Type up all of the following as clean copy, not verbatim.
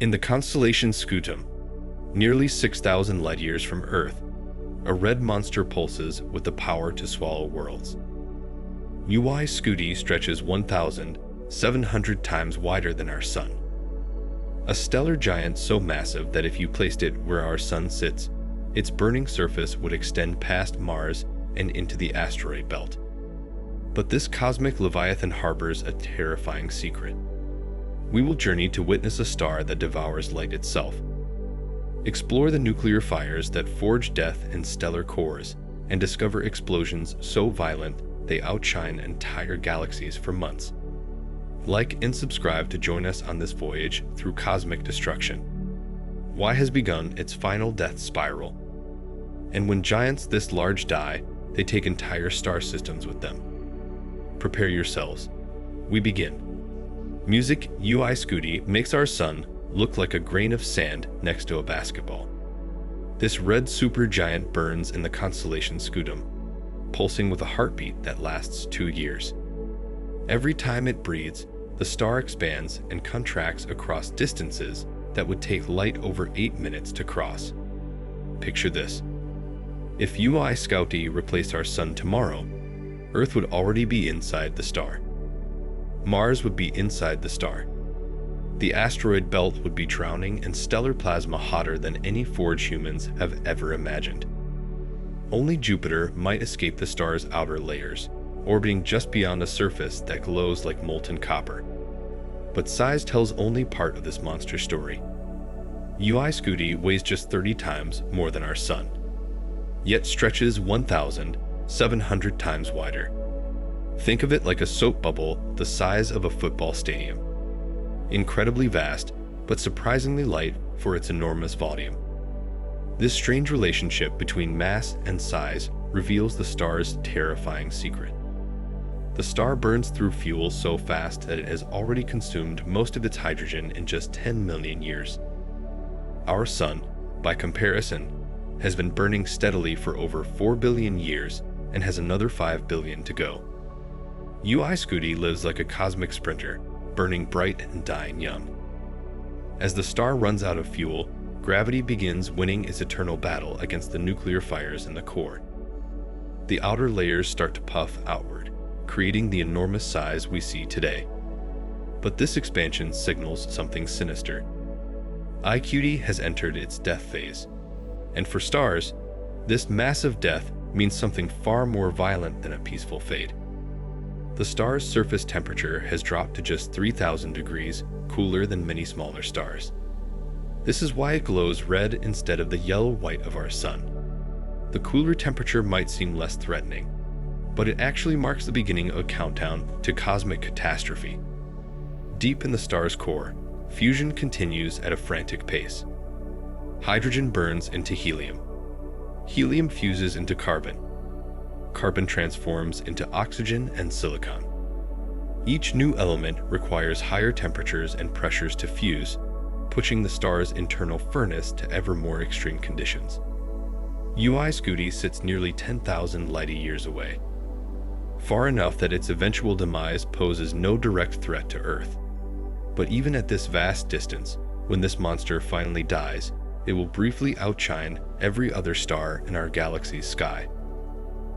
In the constellation Scutum, nearly 6,000 light-years from Earth, a red monster pulses with the power to swallow worlds. Scuti stretches 1,700 times wider than our Sun. A stellar giant so massive that if you placed it where our Sun sits, its burning surface would extend past Mars and into the asteroid belt. But this cosmic leviathan harbors a terrifying secret. We will journey to witness a star that devours light itself. Explore the nuclear fires that forge death in stellar cores and discover explosions so violent they outshine entire galaxies for months. Like and subscribe to join us on this voyage through cosmic destruction. Y has begun its final death spiral. And when giants this large die, they take entire star systems with them. Prepare yourselves. We begin. Music Scuti makes our Sun look like a grain of sand next to a basketball. This red supergiant burns in the constellation Scutum, pulsing with a heartbeat that lasts 2 years. Every time it breathes, the star expands and contracts across distances that would take light over 8 minutes to cross. Picture this. If Scuti replaced our Sun tomorrow, Earth would already be inside the star. Mars would be inside the star. The asteroid belt would be drowning in stellar plasma hotter than any forged humans have ever imagined. Only Jupiter might escape the star's outer layers, orbiting just beyond a surface that glows like molten copper. But size tells only part of this monster story. Scuti weighs just 30 times more than our Sun, yet stretches 1,700 times wider. Think of it like a soap bubble the size of a football stadium. Incredibly vast, but surprisingly light for its enormous volume. This strange relationship between mass and size reveals the star's terrifying secret. The star burns through fuel so fast that it has already consumed most of its hydrogen in just 10 million years. Our Sun, by comparison, has been burning steadily for over 4 billion years and has another 5 billion to go. Scuti lives like a cosmic sprinter, burning bright and dying young. As the star runs out of fuel, gravity begins winning its eternal battle against the nuclear fires in the core. The outer layers start to puff outward, creating the enormous size we see today. But this expansion signals something sinister. Scuti has entered its death phase. And for stars, this massive death means something far more violent than a peaceful fate. The star's surface temperature has dropped to just 3,000 degrees, cooler than many smaller stars. This is why it glows red instead of the yellow-white of our Sun. The cooler temperature might seem less threatening, but it actually marks the beginning of a countdown to cosmic catastrophe. Deep in the star's core, fusion continues at a frantic pace. Hydrogen burns into helium. Helium fuses into carbon. Carbon transforms into oxygen and silicon. Each new element requires higher temperatures and pressures to fuse, pushing the star's internal furnace to ever more extreme conditions. Scuti sits nearly 10,000 light-years away, far enough that its eventual demise poses no direct threat to Earth. But even at this vast distance, when this monster finally dies, it will briefly outshine every other star in our galaxy's sky.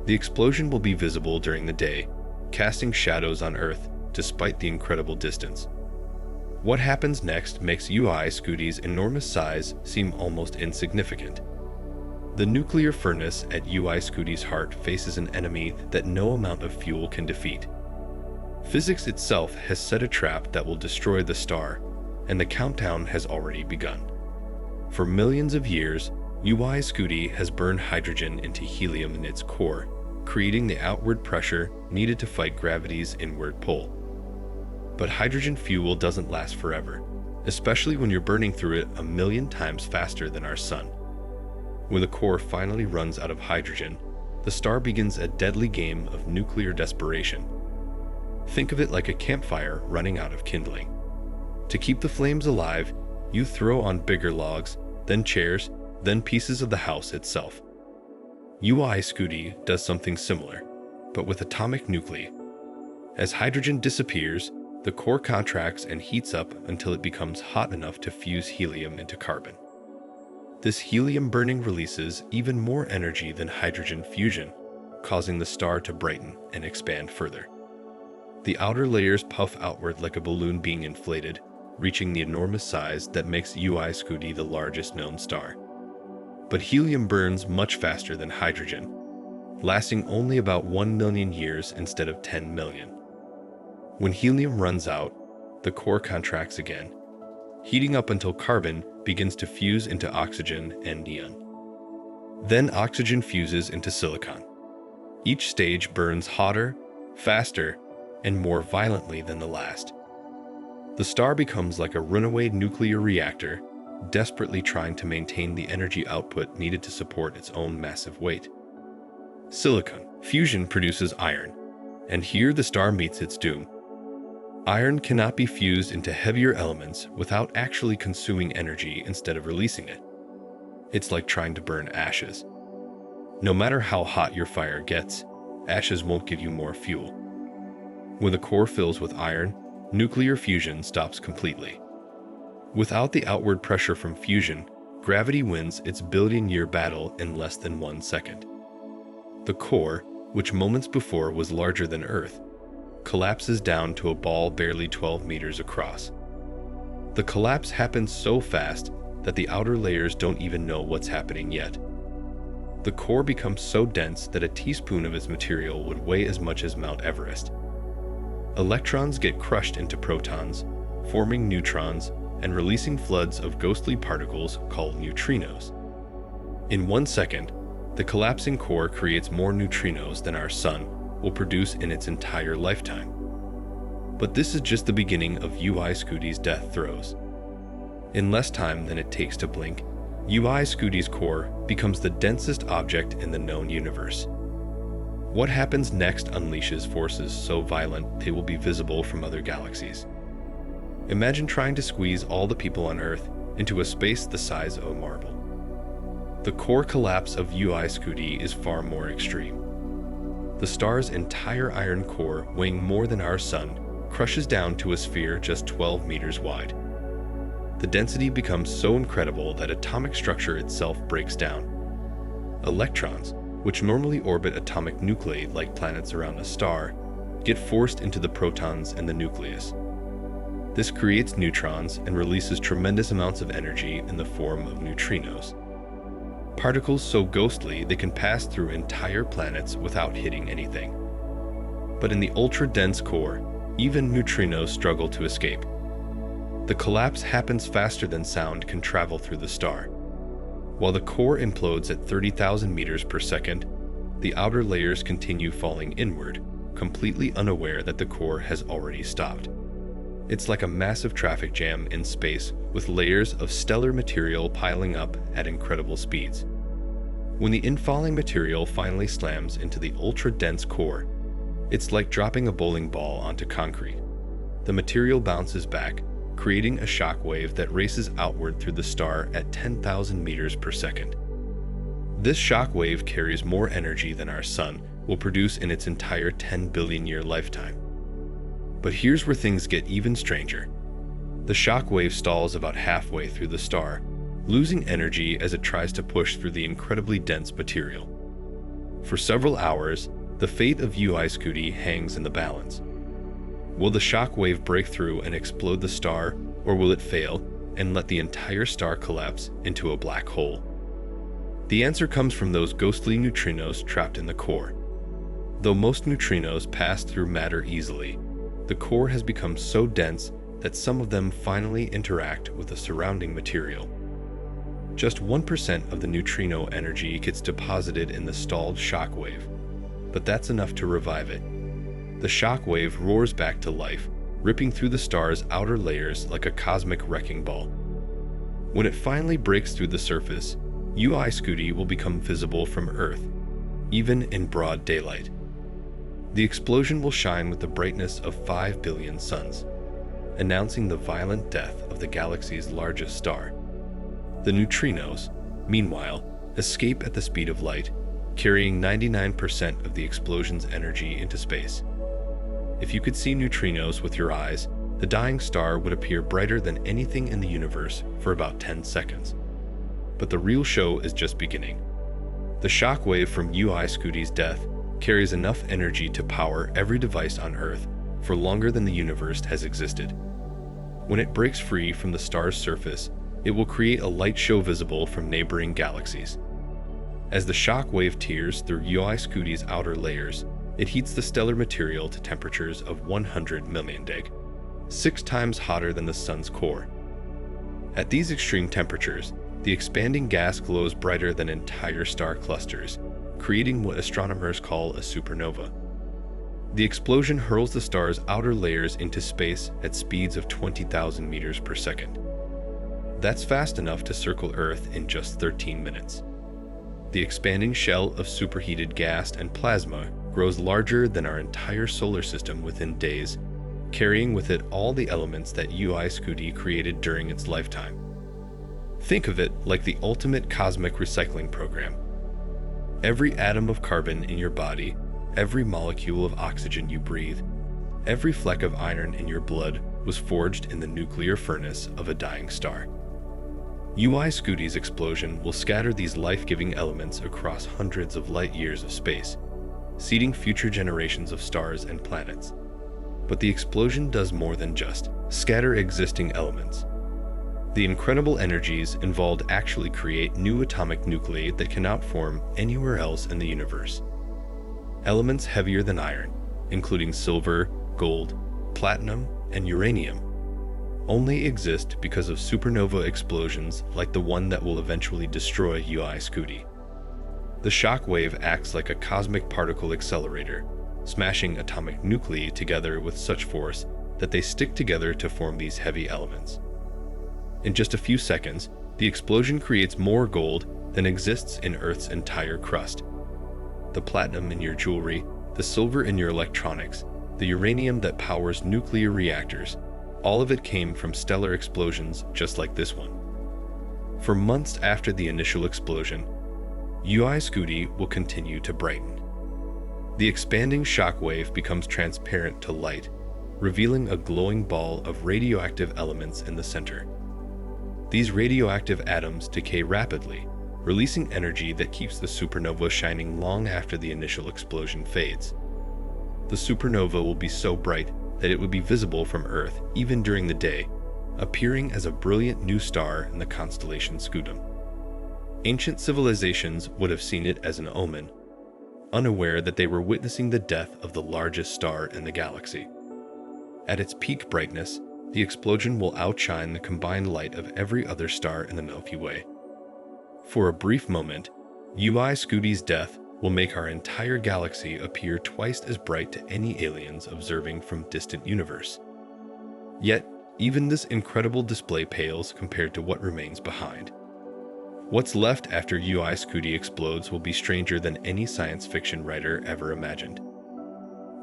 The explosion will be visible during the day, casting shadows on Earth despite the incredible distance. What happens next makes Scuti's enormous size seem almost insignificant. The nuclear furnace at Scuti's heart faces an enemy that no amount of fuel can defeat. Physics itself has set a trap that will destroy the star, and the countdown has already begun. For millions of years, Scuti has burned hydrogen into helium in its core, creating the outward pressure needed to fight gravity's inward pull. But hydrogen fuel doesn't last forever, especially when you're burning through it 1,000,000 times faster than our Sun. When the core finally runs out of hydrogen, the star begins a deadly game of nuclear desperation. Think of it like a campfire running out of kindling. To keep the flames alive, you throw on bigger logs, then chairs, then pieces of the house itself. Scuti does something similar, but with atomic nuclei. As hydrogen disappears, The core contracts and heats up until it becomes hot enough to fuse helium into carbon. This helium burning releases even more energy than hydrogen fusion, causing the star to brighten and expand further. The outer layers puff outward like a balloon being inflated, reaching the enormous size that makes Scuti the largest known star. But helium burns much faster than hydrogen, lasting only about 1 million years instead of 10 million. When helium runs out, the core contracts again, heating up until carbon begins to fuse into oxygen and neon. Then oxygen fuses into silicon. Each stage burns hotter, faster, and more violently than the last. The star becomes like a runaway nuclear reactor, desperately trying to maintain the energy output needed to support its own massive weight. Silicon fusion produces iron, and here the star meets its doom. Iron cannot be fused into heavier elements without actually consuming energy instead of releasing it. It's like trying to burn ashes. No matter how hot your fire gets, ashes won't give you more fuel. When the core fills with iron, nuclear fusion stops completely. Without the outward pressure from fusion, gravity wins its billion-year battle in less than 1 second. The core, which moments before was larger than Earth, collapses down to a ball barely 12 meters across. The collapse happens so fast that the outer layers don't even know what's happening yet. The core becomes so dense that a teaspoon of its material would weigh as much as Mount Everest. Electrons get crushed into protons, forming neutrons and releasing floods of ghostly particles called neutrinos. In 1 second, the collapsing core creates more neutrinos than our Sun will produce in its entire lifetime. But this is just the beginning of Scuti's death throes. In less time than it takes to blink, Scuti's core becomes the densest object in the known universe. What happens next unleashes forces so violent they will be visible from other galaxies. Imagine trying to squeeze all the people on Earth into a space the size of a marble. The core collapse of Scuti is far more extreme. The star's entire iron core, weighing more than our Sun, crushes down to a sphere just 12 meters wide. The density becomes so incredible that atomic structure itself breaks down. Electrons, which normally orbit atomic nuclei like planets around a star, get forced into the protons and the nucleus. This creates neutrons and releases tremendous amounts of energy in the form of neutrinos. Particles so ghostly they can pass through entire planets without hitting anything. But in the ultra-dense core, even neutrinos struggle to escape. The collapse happens faster than sound can travel through the star. While the core implodes at 30,000 meters per second, the outer layers continue falling inward, completely unaware that the core has already stopped. It's like a massive traffic jam in space with layers of stellar material piling up at incredible speeds. When the infalling material finally slams into the ultra-dense core, it's like dropping a bowling ball onto concrete. The material bounces back, creating a shock wave that races outward through the star at 10,000 meters per second. This shock wave carries more energy than our Sun will produce in its entire 10 billion year lifetime. But here's where things get even stranger. The shock wave stalls about halfway through the star, losing energy as it tries to push through the incredibly dense material. For several hours, the fate of Scuti hangs in the balance. Will the shock wave break through and explode the star, or will it fail and let the entire star collapse into a black hole? The answer comes from those ghostly neutrinos trapped in the core. Though most neutrinos pass through matter easily, the core has become so dense that some of them finally interact with the surrounding material. Just 1% of the neutrino energy gets deposited in the stalled shock wave, but that's enough to revive it. The shock wave roars back to life, ripping through the star's outer layers like a cosmic wrecking ball. When it finally breaks through the surface, Scuti will become visible from Earth, even in broad daylight. The explosion will shine with the brightness of 5 billion suns, announcing the violent death of the galaxy's largest star. The neutrinos, meanwhile, escape at the speed of light, carrying 99% of the explosion's energy into space. If you could see neutrinos with your eyes, the dying star would appear brighter than anything in the universe for about 10 seconds. But the real show is just beginning. The shockwave from Scuti's death carries enough energy to power every device on Earth for longer than the universe has existed. When it breaks free from the star's surface, it will create a light show visible from neighboring galaxies. As the shock wave tears through Scuti's outer layers, it heats the stellar material to temperatures of 100 million deg, 6 times hotter than the sun's core. At these extreme temperatures, the expanding gas glows brighter than entire star clusters, creating what astronomers call a supernova. The explosion hurls the star's outer layers into space at speeds of 20,000 meters per second. That's fast enough to circle Earth in just 13 minutes. The expanding shell of superheated gas and plasma grows larger than our entire solar system within days, carrying with it all the elements that Scuti created during its lifetime. Think of it like the ultimate cosmic recycling program. Every atom of carbon in your body, every molecule of oxygen you breathe, every fleck of iron in your blood was forged in the nuclear furnace of a dying star. Scuti's explosion will scatter these life-giving elements across hundreds of light years of space, seeding future generations of stars and planets. But the explosion does more than just scatter existing elements. The incredible energies involved actually create new atomic nuclei that cannot form anywhere else in the universe. Elements heavier than iron, including silver, gold, platinum, and uranium, only exist because of supernova explosions like the one that will eventually destroy Scuti. The shock wave acts like a cosmic particle accelerator, smashing atomic nuclei together with such force that they stick together to form these heavy elements. In just a few seconds, the explosion creates more gold than exists in Earth's entire crust. The platinum in your jewelry, the silver in your electronics, the uranium that powers nuclear reactors, all of it came from stellar explosions just like this one. For months after the initial explosion, Scuti will continue to brighten. The expanding shockwave becomes transparent to light, revealing a glowing ball of radioactive elements in the center. These radioactive atoms decay rapidly, releasing energy that keeps the supernova shining long after the initial explosion fades. The supernova will be so bright that it would be visible from Earth even during the day, appearing as a brilliant new star in the constellation Scutum. Ancient civilizations would have seen it as an omen, unaware that they were witnessing the death of the largest star in the galaxy. At its peak brightness, the explosion will outshine the combined light of every other star in the Milky Way. For a brief moment, Scuti's death will make our entire galaxy appear twice as bright to any aliens observing from distant universe. Yet, even this incredible display pales compared to what remains behind. What's left after Scuti explodes will be stranger than any science fiction writer ever imagined.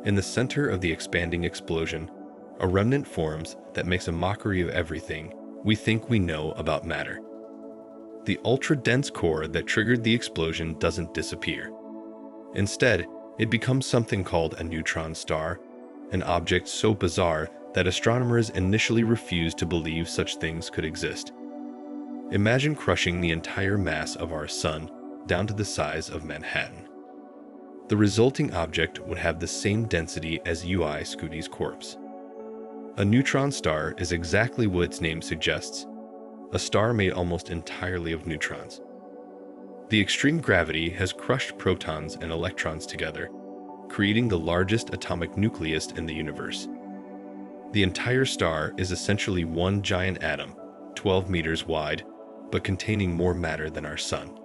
In the center of the expanding explosion, a remnant forms that makes a mockery of everything we think we know about matter. The ultra-dense core that triggered the explosion doesn't disappear. Instead, it becomes something called a neutron star, an object so bizarre that astronomers initially refused to believe such things could exist. Imagine crushing the entire mass of our sun down to the size of Manhattan. The resulting object would have the same density as Scuti's corpse. A neutron star is exactly what its name suggests, a star made almost entirely of neutrons. The extreme gravity has crushed protons and electrons together, creating the largest atomic nucleus in the universe. The entire star is essentially one giant atom, 12 meters wide, but containing more matter than our sun.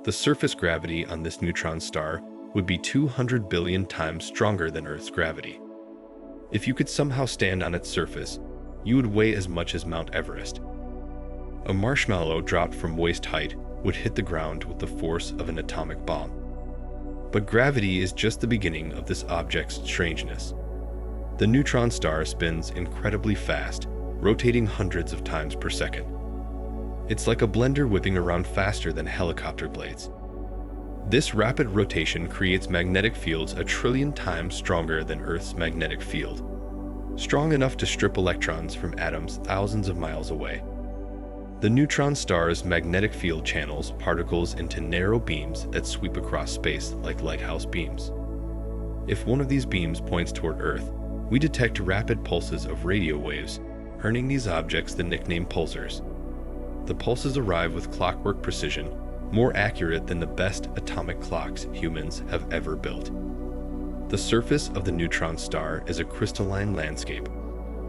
The surface gravity on this neutron star would be 200 billion times stronger than Earth's gravity. If you could somehow stand on its surface, you would weigh as much as Mount Everest. A marshmallow dropped from waist height would hit the ground with the force of an atomic bomb. But gravity is just the beginning of this object's strangeness. The neutron star spins incredibly fast, rotating hundreds of times per second. It's like a blender whipping around faster than helicopter blades. This rapid rotation creates magnetic fields 1 trillion times stronger than Earth's magnetic field. strong enough to strip electrons from atoms thousands of miles away. The neutron star's magnetic field channels particles into narrow beams that sweep across space like lighthouse beams. If one of these beams points toward Earth, we detect rapid pulses of radio waves, earning these objects the nickname pulsars. The pulses arrive with clockwork precision, more accurate than the best atomic clocks humans have ever built. The surface of the neutron star is a crystalline landscape,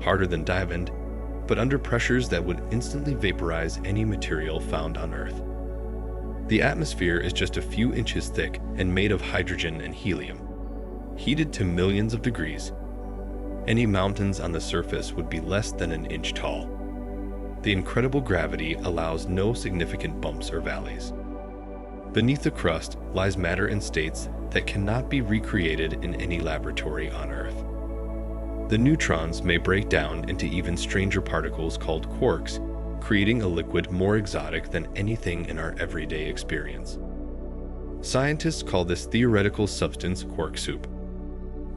harder than diamond, but under pressures that would instantly vaporize any material found on Earth. The atmosphere is just a few inches thick and made of hydrogen and helium. Heated to millions of degrees, any mountains on the surface would be less than an inch tall. The incredible gravity allows no significant bumps or valleys. Beneath the crust lies matter in states that cannot be recreated in any laboratory on Earth. The neutrons may break down into even stranger particles called quarks, creating a liquid more exotic than anything in our everyday experience. Scientists call this theoretical substance quark soup.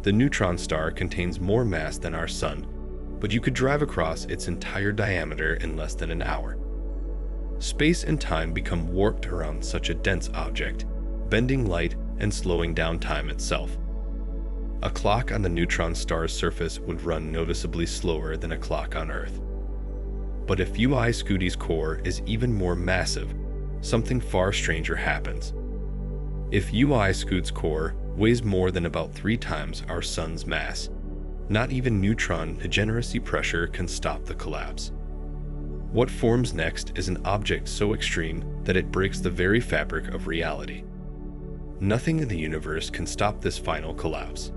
The neutron star contains more mass than our Sun, but you could drive across its entire diameter in less than an hour. Space and time become warped around such a dense object, bending light and slowing down time itself. A clock on the neutron star's surface would run noticeably slower than a clock on Earth. But if Scudi's core is even more massive, something far stranger happens. If Scudi's core weighs more than about 3 times our Sun's mass, not even neutron degeneracy pressure can stop the collapse. What forms next is an object so extreme that it breaks the very fabric of reality. Nothing in the universe can stop this final collapse.